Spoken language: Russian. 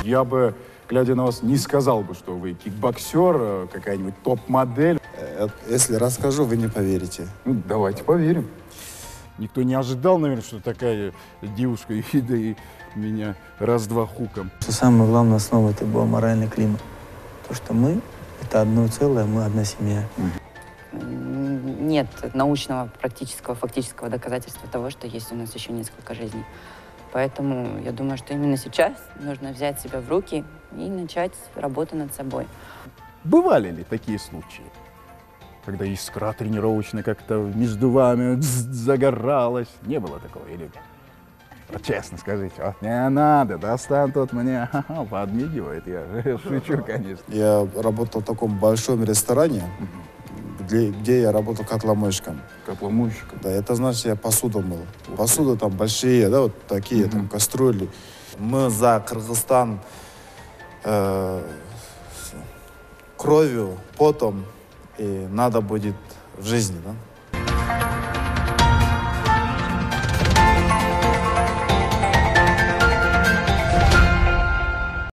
Я бы, глядя на вас, не сказал бы, что вы кикбоксер, какая-нибудь топ-модель. Если расскажу, вы не поверите. Ну, давайте поверим. Никто не ожидал, наверное, что такая девушка Ида и меня раз-два хуком. Что самое главное основа это был моральный климат. То, что мы это одно целое, мы одна семья. Нет научного, практического, фактического доказательства того, что есть у нас еще несколько жизней. Поэтому я думаю, что именно сейчас нужно взять себя в руки и начать работу над собой. Бывали ли такие случаи, когда искра тренировочная как-то между вами загоралась? Не было такого, или? Вот честно скажите, вот не надо, достань тут мне, подмигивает, я шучу, конечно. Я работал в таком большом ресторане, где я работал котломойщиком. Котломойщиком? Да, это значит, я посуду мыл. Посуда там большие, да, вот такие там кастрюли. Мы за Кыргызстан кровью, потом, и надо будет в жизни, да.